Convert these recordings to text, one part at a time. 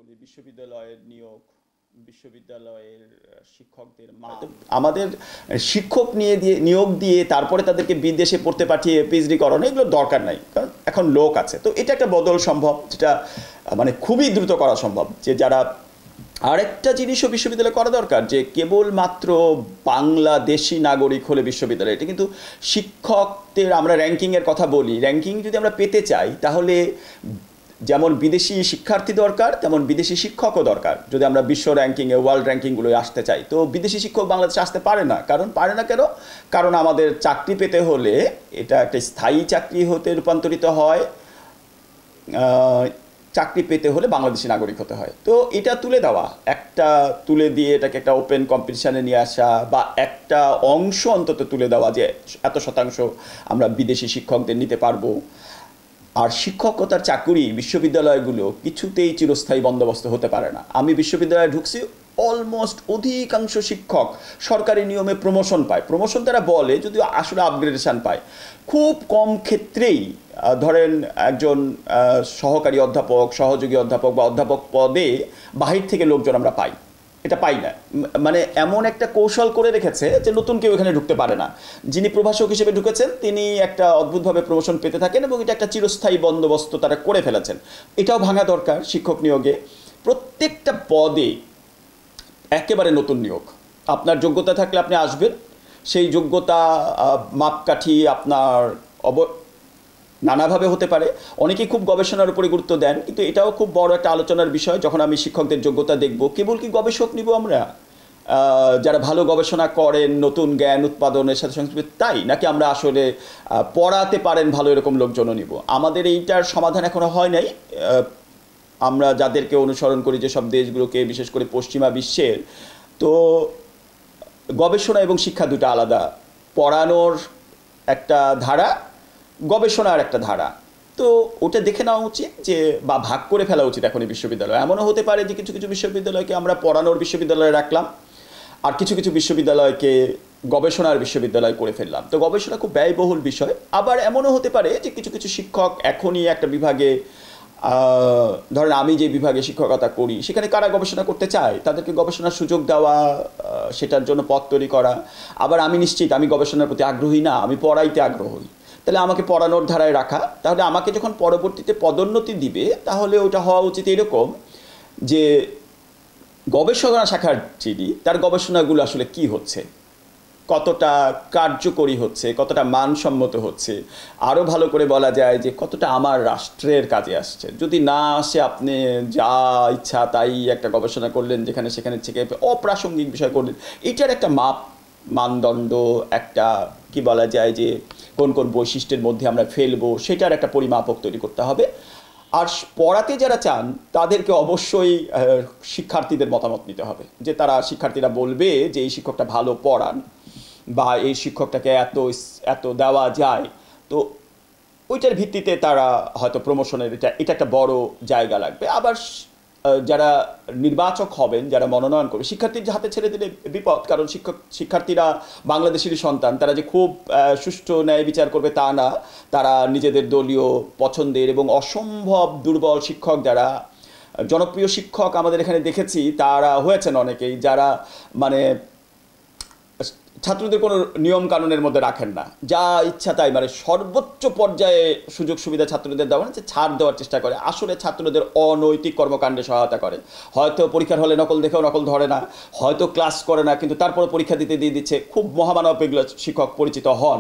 বলি বিশ্ববিদ্যালয়ের নিয়োগ, বিশ্ববিদ্যালয়ের শিক্ষকদের আমাদের শিক্ষক নিয়োগ দিয়ে তারপরে তাদেরকে বিদেশে পড়তে পাঠিয়ে পিএইচডি করানো এগুলো দরকার নাই, কারণ এখন লোক আছে। তো এটা একটা বদল সম্ভব, যেটা মানে খুবই দ্রুত করা সম্ভব। যে যারা আরেকটা জিনিসও বিশ্ববিদ্যালয়ে করা দরকার, যে কেবলমাত্র বাংলাদেশি নাগরিক হলে বিশ্ববিদ্যালয়, এটা কিন্তু শিক্ষকদের আমরা র্যাঙ্কিংয়ের কথা বলি, র্যাঙ্কিং যদি আমরা পেতে চাই তাহলে যেমন বিদেশি শিক্ষার্থী দরকার তেমন বিদেশি শিক্ষকও দরকার। যদি আমরা বিশ্ব র্যাঙ্কিংয়ে ওয়ার্ল্ড র্যাঙ্কিংগুলোয় আসতে চাই, তো বিদেশি শিক্ষক বাংলাদেশে আসতে পারে না। পারে না কেন? কারণ আমাদের চাকরি পেতে হলে এটা একটা স্থায়ী চাকরি হতে রূপান্তরিত হয়, চাকরি পেতে হলে বাংলাদেশি নাগরিক হতে হয়। তো এটা তুলে দিয়ে এটাকে একটা ওপেন কম্পিটিশানে নিয়ে আসা, বা একটা অংশ অন্তত তুলে দেওয়া যে এত শতাংশ আমরা বিদেশি শিক্ষকদের নিতে পারবো। আর শিক্ষকতার চাকুরি বিশ্ববিদ্যালয়গুলো কিছুতেই চিরস্থায়ী বন্দোবস্ত হতে পারে না। আমি বিশ্ববিদ্যালয়ে ঢুকছি, অলমোস্ট অধিকাংশ শিক্ষক সরকারি নিয়মে প্রমোশন পায়। প্রমোশন তারা বলে, যদিও আসলে আপগ্রেডেশন পায়। খুব কম ক্ষেত্রেই ধরেন একজন সহকারী অধ্যাপক, সহযোগী অধ্যাপক বা অধ্যাপক পদে বাহির থেকে লোকজন আমরা পাই, এটা পাই না। মানে এমন একটা কৌশল করে রেখেছে যে নতুন কেউ এখানে ঢুকতে পারে না। যিনি প্রভাষক হিসেবে ঢুকেছেন তিনি একটা অদ্ভুতভাবে প্রমোশন পেতে থাকেন, এবং এটা একটা চিরস্থায়ী বন্দোবস্ত তারা করে ফেলেছেন। এটাও ভাঙা দরকার শিক্ষক নিয়োগে। প্রত্যেকটা পদে একেবারে নতুন নিয়োগ। আপনার যোগ্যতা থাকলে আপনি আসবেন, সেই যোগ্যতা মাপকাঠি আপনার নানাভাবে হতে পারে। অনেকেই খুব গবেষণার উপরে গুরুত্ব দেন, কিন্তু এটাও খুব বড় একটা আলোচনার বিষয়। যখন আমি শিক্ষকদের যোগ্যতা দেখব, কেবল কি গবেষক নিব আমরা, যারা ভালো গবেষণা করেন, নতুন জ্ঞান উৎপাদনের সাথে সংশ্লিষ্ট, তাই নাকি আমরা আসলে পড়াতে পারেন ভালো এরকম লোকজনও নিব? আমাদের এইটার সমাধান এখনো হয় নাই। আমরা যাদেরকে অনুসরণ করি, যেসব দেশগুলোকে, বিশেষ করে পশ্চিমা বিশ্বের, তো গবেষণা এবং শিক্ষা দুটো আলাদা। পড়ানোর একটা ধারা, গবেষণার একটা ধারা। তো ওটা দেখে নেওয়া উচিত, যে বা ভাগ করে ফেলা উচিত এখনই বিশ্ববিদ্যালয়। এমনও হতে পারে যে কিছু কিছু বিশ্ববিদ্যালয়কে আমরা পড়ানোর বিশ্ববিদ্যালয়ে রাখলাম, আর কিছু কিছু বিশ্ববিদ্যালয়কে গবেষণার বিশ্ববিদ্যালয় করে ফেললাম। তো গবেষণা খুব ব্যয়বহুল বিষয়। আবার এমনও হতে পারে যে কিছু কিছু শিক্ষক এখনই একটা বিভাগে, ধরেন আমি যে বিভাগে শিক্ষকতা করি সেখানে কারা গবেষণা করতে চায় তাদেরকে গবেষণার সুযোগ দেওয়া, সেটার জন্য পথ তৈরি করা। আবার আমি নিশ্চিত আমি গবেষণার প্রতি আগ্রহী না, আমি পড়াইতে আগ্রহী, তাহলে আমাকে পড়ানোর ধারায় রাখা। তাহলে আমাকে যখন পরবর্তীতে পদোন্নতি দিবে, তাহলে ওটা হওয়া উচিত এরকম যে গবেষণা শাখার যিনি, তার গবেষণাগুলো আসলে কি হচ্ছে, কতটা কার্যকরী হচ্ছে, কতটা মানসম্মত হচ্ছে। আরও ভালো করে বলা যায় যে কতটা আমার রাষ্ট্রের কাজে আসছে। যদি না আসে, আপনি যা ইচ্ছা তাই একটা গবেষণা করলেন, যেখানে সেখানে থেকে অপ্রাসঙ্গিক বিষয় করলেন। এটার একটা মানদণ্ড, একটা কি বলা যায় যে কোন কোন বৈশিষ্ট্যের মধ্যে আমরা ফেলবো, সেটার একটা পরিমাপক তৈরি করতে হবে। আর পড়াতে যারা চান তাদেরকে অবশ্যই শিক্ষার্থীদের মতামত নিতে হবে, যে শিক্ষার্থীরা বলবে যে এই শিক্ষকটা ভালো পড়ান, বা এই শিক্ষকটাকে এত দেওয়া যায়, তো ওইটার ভিত্তিতে তারা হয়তো প্রমোশনের এটা একটা বড় জায়গা লাগবে। আবার যারা নির্বাচক হবেন, যারা মনোনয়ন করবে, শিক্ষার্থীর হাতে ছেড়ে দিলে বিপদ। কারণ শিক্ষার্থীরা বাংলাদেশেরই সন্তান, তারা যে খুব সুষ্ঠু ন্যায় বিচার করবে তা না। তারা নিজেদের দলীয় পছন্দের এবং অসম্ভব দুর্বল শিক্ষক, যারা জনপ্রিয় শিক্ষক আমাদের এখানে দেখেছি, তারা হয়েছেন অনেকেই, যারা মানে ছাত্রদের কোনো নিয়ম কানুনের মধ্যে রাখেন না, যা ইচ্ছা তাই, মানে সর্বোচ্চ পর্যায়ে সুযোগ সুবিধা ছাত্রদের দেওয়া, যে ছাড় দেওয়ার চেষ্টা করে, আসলে ছাত্রদের অনৈতিক কর্মকাণ্ডে সহায়তা করে। হয়তো পরীক্ষার হলে নকল দেখেও নকল ধরে না, হয়তো ক্লাস করে না, কিন্তু তারপরে পরীক্ষা দিয়ে দিচ্ছে। খুব মহামানব এগুলো শিক্ষক পরিচিত হন।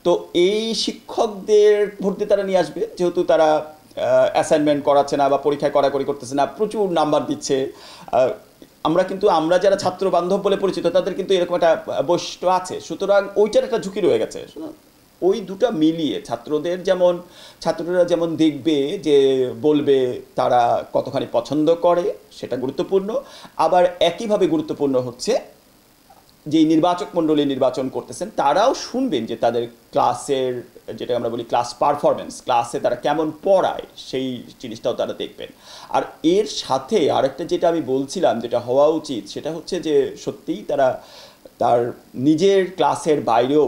তো এই শিক্ষকদের ভর্তি তারা নিয়ে আসবে, যেহেতু তারা অ্যাসাইনমেন্ট করাচ্ছে না বা পরীক্ষায় কড়াকড়ি করতেছে না, প্রচুর নাম্বার দিচ্ছে। আমরা যারা ছাত্র বান্ধব বলে পরিচিত, তাদের কিন্তু এরকম একটা বৈশিষ্ট্য আছে। সুতরাং ওইটার একটা ঝুঁকি রয়ে গেছে। ওই দুটো মিলিয়ে ছাত্ররা যেমন দেখবে, যে বলবে তারা কতখানি পছন্দ করে, সেটা গুরুত্বপূর্ণ। আবার একইভাবে গুরুত্বপূর্ণ হচ্ছে যে নির্বাচক মণ্ডলী নির্বাচন করতেছেন, তারাও শুনবেন যে তাদের ক্লাসের, যেটা আমরা বলি ক্লাস পারফরমেন্স, ক্লাসে তারা কেমন পড়ায়, সেই জিনিসটাও তারা দেখবেন। আর এর সাথে আরেকটা যেটা আমি বলছিলাম, যেটা হওয়া উচিত, সেটা হচ্ছে যে সত্যিই তার নিজের ক্লাসের বাইরেও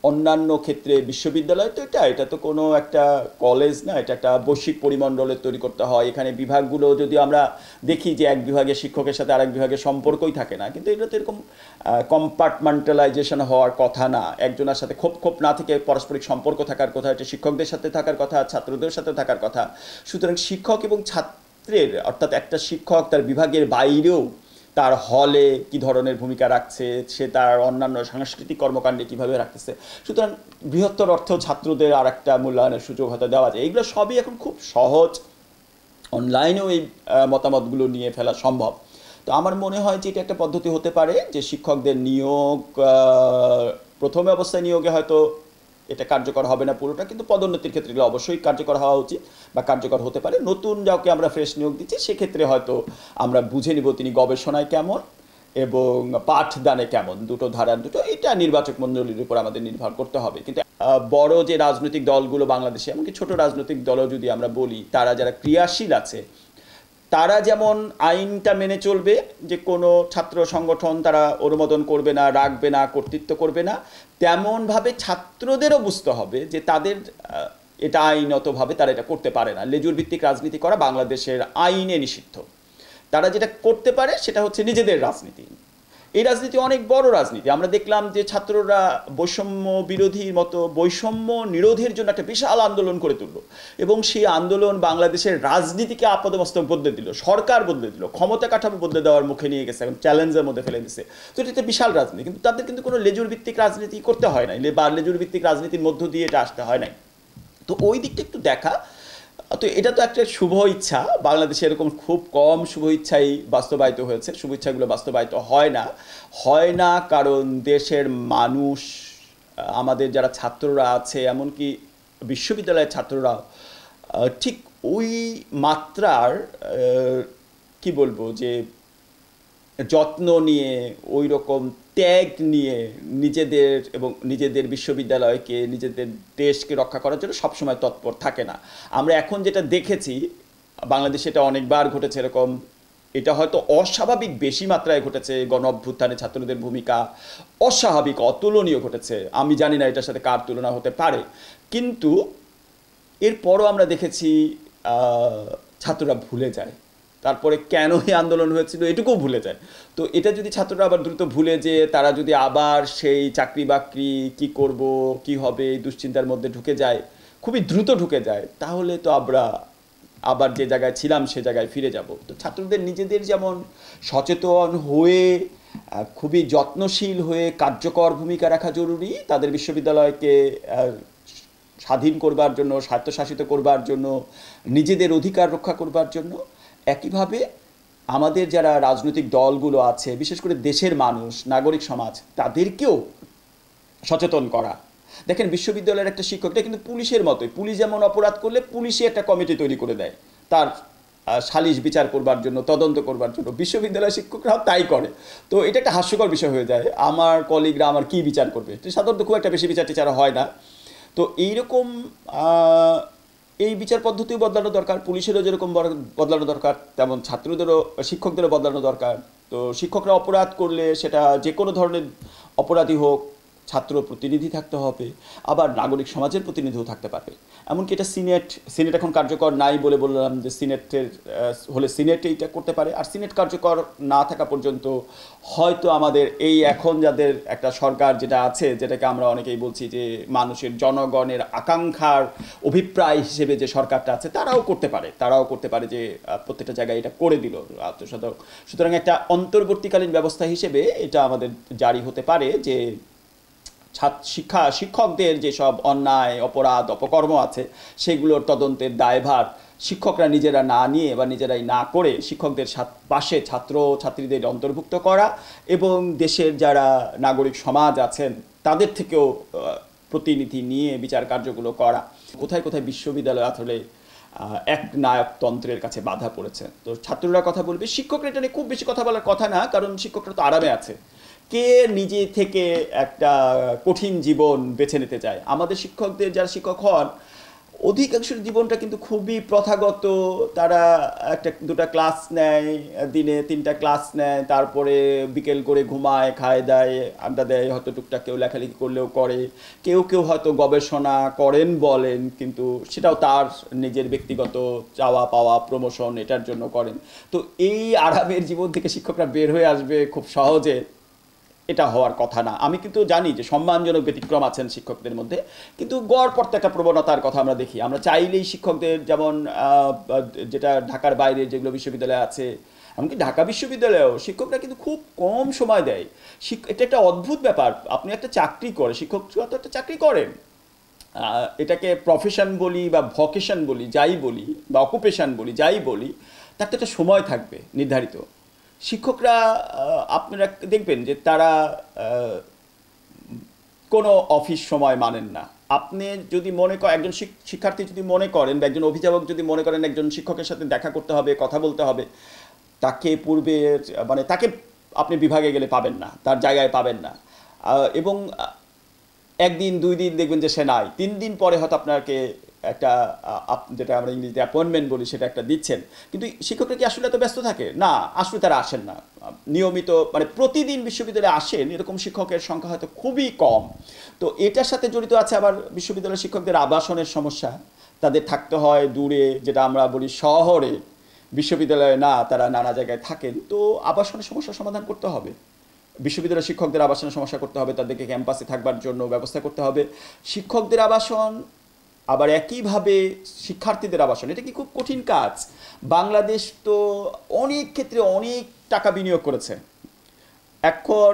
অন্যান্য ক্ষেত্রে বিশ্ববিদ্যালয় তো এটা তো কোনো একটা কলেজ না, এটা একটা বৈশ্বিক পরিমণ্ডলে তৈরি করতে হয়। এখানে বিভাগগুলো যদি আমরা দেখি যে এক বিভাগের শিক্ষকের সাথে আরেক বিভাগের সম্পর্কই থাকে না, কিন্তু এটা তো এরকম কম্পার্টমেন্টালাইজেশন হওয়ার কথা না। একজনের সাথে খোপ খোপ না থেকে পারস্পরিক সম্পর্ক থাকার কথা, এটা শিক্ষকদের সাথে থাকার কথা, ছাত্রদের সাথে থাকার কথা। সুতরাং শিক্ষক এবং ছাত্রের, অর্থাৎ একটা শিক্ষক তার বিভাগের বাইরেও তার হলে কি ধরনের ভূমিকা রাখছে, সে তার অন্যান্য সাংস্কৃতিক কর্মকাণ্ডে কিভাবে রাখতেছে। সুতরাং বৃহত্তর অর্থেও ছাত্রদের আর একটা মূল্যায়নের সুযোগ হয়তো দেওয়া যায়। এইগুলো সবই এখন খুব সহজ, অনলাইনেও এই মতামতগুলো নিয়ে ফেলা সম্ভব। তো আমার মনে হয় যে এটা একটা পদ্ধতি হতে পারে যে শিক্ষকদের নিয়োগ, প্রথমে অবস্থায় নিয়োগে হয়তো এটা কার্যকর হবে না পুরোটা, কিন্তু পদোন্নতির ক্ষেত্রে এগুলো অবশ্যই কার্যকর হওয়া উচিত বা কার্যকর হতে পারে। নতুন যাওকে আমরা ফ্রেশ নিয়োগ দিচ্ছি, সেক্ষেত্রে হয়তো আমরা বুঝে নিব তিনি গবেষণায় কেমন এবং পাঠদানে কেমন, দুটো ধারা দুটো, এটা নির্বাচক মণ্ডলীর উপর আমাদের নির্ভর করতে হবে। কিন্তু বড় যে রাজনৈতিক দলগুলো বাংলাদেশে, এমনকি ছোট রাজনৈতিক দলও যদি আমরা বলি, তারা যারা ক্রিয়াশীল আছে, তারা যেমন আইনটা মেনে চলবে, যে কোনো ছাত্র সংগঠন তারা অনুমোদন করবে না, রাখবে না, কর্তৃত্ব করবে না, তেমনভাবে ছাত্রদেরও বুঝতে হবে যে তাদের এটা আইনতভাবে তারা এটা করতে পারে না। লেজুর ভিত্তিক রাজনীতি করা বাংলাদেশের আইনে নিষিদ্ধ। তারা যেটা করতে পারে সেটা হচ্ছে নিজেদের রাজনীতি। এই রাজনীতি অনেক বড় রাজনীতি। আমরা দেখলাম যে ছাত্ররা বৈষম্য বিরোধীর মতো বৈষম্য নিরোধের জন্য একটা বিশাল আন্দোলন করে তুলল, এবং সেই আন্দোলন বাংলাদেশের রাজনীতিকে আপাদমস্তক বদলে দিল, সরকার বদলে দিল, ক্ষমতা কাঠামো বদলে দেওয়ার মুখে নিয়ে গেছে, এখন চ্যালেঞ্জের মধ্যে ফেলে দিচ্ছে। তো এটা বিশাল রাজনীতি, কিন্তু তাদের কিন্তু কোনো লেজুর ভিত্তিক রাজনীতি করতে হয় নাই, বা লেজুর ভিত্তিক রাজনীতির মধ্য দিয়ে এটা আসতে হয় নাই। তো ওই দিকটা একটু দেখা। তো এটা তো একটা শুভ ইচ্ছা, বাংলাদেশে এরকম খুব কম শুভ ইচ্ছাই বাস্তবায়িত হয়েছে। শুভ ইচ্ছাগুলো বাস্তবায়িত হয় না কারণ দেশের মানুষ, আমাদের যারা ছাত্ররা আছে, এমনকি বিশ্ববিদ্যালয়ের ছাত্ররা ঠিক ওই মাত্রার কি বলবো যে যত্ন নিয়ে, ওই রকম ত্যাগ নিয়ে নিজেদের এবং নিজেদের বিশ্ববিদ্যালয়কে, নিজেদের দেশকে রক্ষা করার জন্য সবসময় তৎপর থাকে না। আমরা এখন যেটা দেখেছি বাংলাদেশে, এটা অনেকবার ঘটেছে এরকম, এটা হয়তো অস্বাভাবিক বেশি মাত্রায় ঘটেছে। গণ অভ্যুত্থানে ছাত্রদের ভূমিকা অস্বাভাবিক, অতুলনীয় ঘটেছে। আমি জানি না এটার সাথে কার তুলনা হতে পারে, কিন্তু এরপরও আমরা দেখেছি ছাত্ররা ভুলে যায়, তারপরে কেন এই আন্দোলন হয়েছিল এটুকুও ভুলে যায়। তো এটা যদি ছাত্ররা আবার দ্রুত ভুলে যে তারা যদি আবার সেই চাকরি বাকরি কি করব কি হবে দুশ্চিন্তার মধ্যে ঢুকে যায়, খুবই দ্রুত ঢুকে যায়, তাহলে তো আমরা আবার যে জায়গায় ছিলাম সে জায়গায় ফিরে যাব। তো ছাত্রদের নিজেদের যেমন সচেতন হয়ে, খুবই যত্নশীল হয়ে কার্যকর ভূমিকা রাখা জরুরি, তাদের বিশ্ববিদ্যালয়কে স্বাধীন করবার জন্য, স্বায়ত্তশাসিত করবার জন্য, নিজেদের অধিকার রক্ষা করবার জন্য। একইভাবে আমাদের যারা রাজনৈতিক দলগুলো আছে, বিশেষ করে দেশের মানুষ, নাগরিক সমাজ, তাদেরকেও সচেতন করা। দেখেন, বিশ্ববিদ্যালয়ের একটা শিক্ষক, এটা কিন্তু পুলিশের মতোই। পুলিশ যেমন অপরাধ করলে পুলিশই একটা কমিটি তৈরি করে দেয় তার সালিশ বিচার করবার জন্য, তদন্ত করবার জন্য, বিশ্ববিদ্যালয়ের শিক্ষকরাও তাই করে। তো এটা একটা হাস্যকর বিষয় হয়ে যায়, আমার কলিগরা আমার কি বিচার করবে। সাধারণত খুব একটা বেশি বিচার টিচার হয় না। তো এইরকম এই বিচার পদ্ধতিও বদলানো দরকার। পুলিশেরও যেরকম বদলানো দরকার, তেমন ছাত্রদেরও, শিক্ষকদেরও বদলানো দরকার। তো শিক্ষকরা অপরাধ করলে, সেটা যে কোনো ধরনের অপরাধী হোক, ছাত্র প্রতিনিধি থাকতে হবে, আবার নাগরিক সমাজের প্রতিনিধিও থাকতে পারবে। এমনকি এটা সিনেট এখন কার্যকর নাই বলে বললাম যে সিনেটের হলে সিনেট এইটা করতে পারে। আর সিনেট কার্যকর না থাকা পর্যন্ত হয়তো আমাদের এই এখন যাদের একটা সরকার যেটা আছে, যেটাকে আমরা অনেকেই বলছি যে মানুষের জনগণের আকাঙ্ক্ষার অভিপ্রায় হিসেবে যে সরকারটা আছে, তারাও করতে পারে যে প্রত্যেকটা জায়গায় এটা করে দিল। সুতরাং একটা অন্তর্বর্তীকালীন ব্যবস্থা হিসেবে এটা আমাদের জারি হতে পারে যে শিক্ষকদের যেসব অন্যায়, অপরাধ, অপকর্ম আছে, সেগুলোর তদন্তের দায়ভার শিক্ষকরা নিজেরা না নিয়ে বা নিজেরাই না করে শিক্ষকদের পাশে ছাত্র ছাত্রীদের অন্তর্ভুক্ত করা, এবং দেশের যারা নাগরিক সমাজ আছেন তাদের থেকেও প্রতিনিধি নিয়ে বিচার কার্যগুলো করা। কোথায় কোথায় বিশ্ববিদ্যালয় আসলে এক নায়কতন্ত্রের কাছে বাধা পড়েছে। তো ছাত্ররা কথা বলবে, শিক্ষকরা এটা নিয়ে খুব বেশি কথা বলার কথা না, কারণ শিক্ষকরা তো আরামে আছে। কে নিজে থেকে একটা কঠিন জীবন বেছে নিতে চায়? আমাদের শিক্ষকদের যারা শিক্ষক হন, অধিকাংশের জীবনটা কিন্তু খুবই প্রথাগত। তারা একটা দুটা ক্লাস নেয়, দিনে 3টা ক্লাস নেয়, তারপরে বিকেল করে ঘুমায়, খায় দায়, আড্ডা দেয়, হয়তো টুকটাক কেউ লেখালেখি করলেও করে, কেউ কেউ হয়তো গবেষণা করেন বলেন, কিন্তু সেটাও তার নিজের ব্যক্তিগত চাওয়া পাওয়া, প্রমোশন, এটার জন্য করেন। তো এই আরামের জীবন থেকে শিক্ষকরা বের হয়ে আসবে খুব সহজে, এটা হওয়ার কথা না। আমি কিন্তু জানি যে সম্মানজনক ব্যতিক্রম আছেন শিক্ষকদের মধ্যে, কিন্তু গড় পড়তে একটা প্রবণতার কথা আমরা দেখি। আমরা চাইলেই শিক্ষকদের, যেমন যেটা ঢাকার বাইরে যেগুলো বিশ্ববিদ্যালয় আছে, এমনকি ঢাকা বিশ্ববিদ্যালয়েও শিক্ষকরা কিন্তু খুব কম সময় দেয়। এটা একটা অদ্ভুত ব্যাপার। আপনি একটা চাকরি করে, শিক্ষক তো একটা চাকরি করেন, এটাকে প্রফেশন বলি বা ভকেশন বলি, যাই বলি, বা অকুপেশন বলি, যাই বলি, তার তো একটা সময় থাকবে নির্ধারিত। শিক্ষকরা আপনারা দেখবেন যে তারা কোনো অফিস সময় মানেন না। আপনি যদি মনে করেন, একজন শিক্ষার্থী যদি মনে করেন, বা একজন অভিভাবক যদি মনে করেন একজন শিক্ষকের সাথে দেখা করতে হবে, কথা বলতে হবে, তাকে পূর্বে মানে তাকে আপনি বিভাগে গেলে পাবেন না, তার জায়গায় পাবেন না। এবং একদিন 2 দিন দেখবেন যে সে নাই, 3 দিন পরে হয়তো আপনাকে একটা যেটা আমরা ইংরেজিতে অ্যাপয়েন্টমেন্ট বলি, সেটা একটা দিচ্ছেন। কিন্তু শিক্ষকরা কি আসলে এত ব্যস্ত থাকে? না, আসলে তারা আসেন না নিয়মিত, মানে প্রতিদিন বিশ্ববিদ্যালয়ে আসেন এরকম শিক্ষকের সংখ্যা হয়তো খুবই কম। তো এটার সাথে জড়িত আছে আবার বিশ্ববিদ্যালয়ের শিক্ষকদের আবাসনের সমস্যা। তাদের থাকতে হয় দূরে, যেটা আমরা বলি শহরে, বিশ্ববিদ্যালয়ে না, তারা নানা জায়গায় থাকেন। তো আবাসনের সমস্যার সমাধান করতে হবে, বিশ্ববিদ্যালয়ের শিক্ষকদের আবাসনের সমস্যা করতে হবে, তাদেরকে ক্যাম্পাসে থাকবার জন্য ব্যবস্থা করতে হবে। শিক্ষকদের আবাসন, আবার একইভাবে শিক্ষার্থীদের আবাসন, এটা কি খুব কঠিন কাজ? বাংলাদেশ তো অনেক ক্ষেত্রে অনেক টাকা বিনিয়োগ করেছে। এখন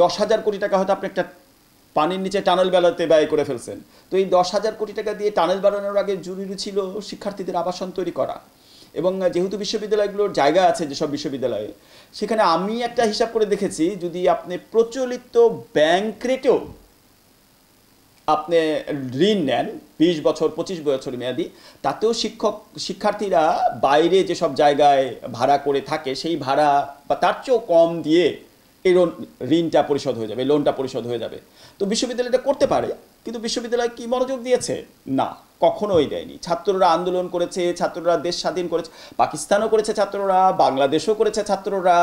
10,000 কোটি টাকা হয়তো আপনি একটা পানির নিচে টানেল বেলাতে ব্যয় করে ফেলছেন। তো এই 10,000 কোটি টাকা দিয়ে টানেল বানানোর আগে জরুরি ছিল শিক্ষার্থীদের আবাসন তৈরি করা। এবং যেহেতু বিশ্ববিদ্যালয়গুলোর জায়গা আছে, যেসব বিশ্ববিদ্যালয়ে, সেখানে আমি একটা হিসাব করে দেখেছি, যদি আপনি প্রচলিত ব্যাংক রেটেও আপনি ঋণ নেন 20 বছর 25 বছর মেয়াদি, তাতেও শিক্ষার্থীরা বাইরে যেসব জায়গায় ভাড়া করে থাকে, সেই ভাড়া বা তার চেয়েও কম দিয়ে এই ঋণটা পরিশোধ হয়ে যাবে, লোনটা পরিশোধ হয়ে যাবে। তো বিশ্ববিদ্যালয়টা করতে পারে, কিন্তু বিশ্ববিদ্যালয় কি মনোযোগ দিয়েছে? না, কখনোই দেয়নি। ছাত্ররা আন্দোলন করেছে, ছাত্ররা দেশ স্বাধীন করেছে, পাকিস্তানও করেছে ছাত্ররা, বাংলাদেশও করেছে ছাত্ররা,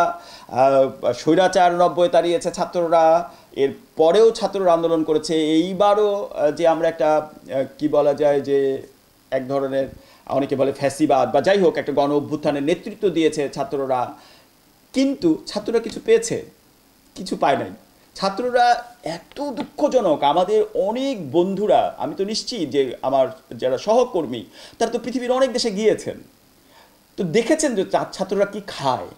স্বৈরাচার 90 তাড়িয়েছে ছাত্ররা, এর পরেও ছাত্ররা আন্দোলন করেছে। এইবারও যে আমরা একটা কি বলা যায় যে এক ধরনের, অনেকে বলে ফ্যাসিবাদ বা যাই হোক, একটা গণ অভ্যুত্থানের নেতৃত্ব দিয়েছে ছাত্ররা, কিন্তু ছাত্ররা কিছু পেয়েছে? কিছু পায় নাই। ছাত্ররা এত দুঃখজনক, আমাদের অনেক বন্ধুরা, আমি তো নিশ্চিত যে আমার যারা সহকর্মী, তারা তো পৃথিবীর অনেক দেশে গিয়েছেন, তো দেখেছেন যে ছাত্ররা কি খায়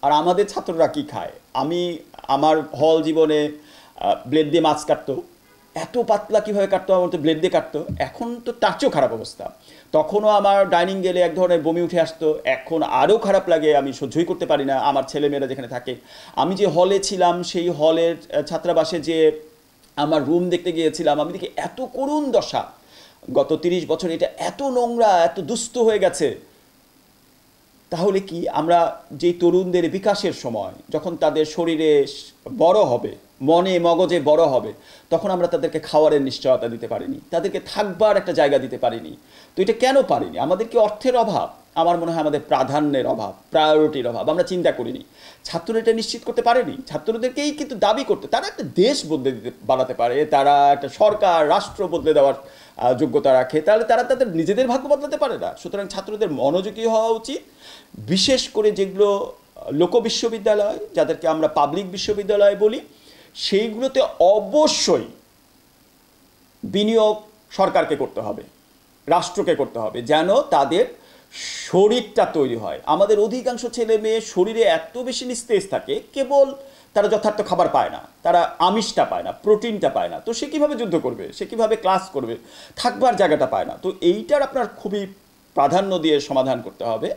আর আমাদের ছাত্ররা কি খায়। আমার হল জীবনে ব্লেড দিয়ে মাছ কাটতো, এত পাতলা কীভাবে কাটতো, আমার তো ব্লেড দিয়ে কাটতো। এখন তো তার চেয়েও খারাপ অবস্থা। তখনও আমার ডাইনিং গেলে এক ধরনের বমি উঠে আসতো, এখন আরও খারাপ লাগে, আমি সহ্যই করতে পারি না। আমার ছেলেমেয়েরা যেখানে থাকে, আমি যে হলে ছিলাম, সেই হলের ছাত্রাবাসে যে আমার রুম দেখতে গিয়েছিলাম, আমি দেখি এত করুণ দশা। গত 30 বছর এটা এত নোংরা, এত দুস্থ হয়ে গেছে। তাহলে কি আমরা যেই তরুণদের বিকাশের সময়, যখন তাদের শরীরে বড় হবে, মনে মগজে বড় হবে, তখন আমরা তাদেরকে খাওয়ারের নিশ্চয়তা দিতে পারিনি, তাদেরকে থাকবার একটা জায়গা দিতে পারিনি। তো এটা কেন পারিনি? আমাদের কি অর্থের অভাব? আমার মনে হয় আমাদের প্রাধান্যের অভাব, প্রায়োরিটির অভাব। আমরা চিন্তা করিনি। ছাত্ররা এটা নিশ্চিত করতে পারেনি। ছাত্রদেরকেই কিন্তু দাবি করতে, তারা একটা দেশ বানাতে পারে, তারা একটা সরকার রাষ্ট্র বদলে দেওয়ার যোগ্যতা রাখে, তাহলে তারা তাদের নিজেদের ভাগ্য বদলাতে পারে না। সুতরাং ছাত্রদের মনোযোগী হওয়া উচিত, বিশেষ করে যেগুলো লোক বিশ্ববিদ্যালয়, যাদেরকে আমরা পাবলিক বিশ্ববিদ্যালয় বলি, সেইগুলোতে অবশ্যই বিনিয়োগ সরকারকে করতে হবে, রাষ্ট্রকে করতে হবে, যেন তাদের শরীরটা তৈরি হয়। আমাদের অধিকাংশ ছেলে মেয়ে শরীরে এত বেশি নিস্তেজ থাকে, কেবল তারা যথার্থ খাবার পায় না, তারা আমিষটা পায় না, প্রোটিনটা পায় না। তো সে কীভাবে যুদ্ধ করবে, সে কীভাবে ক্লাস করবে, থাকবার জায়গাটা পায় না। তো এইটার আপনার খুবই প্রাধান্য দিয়ে সমাধান করতে হবে।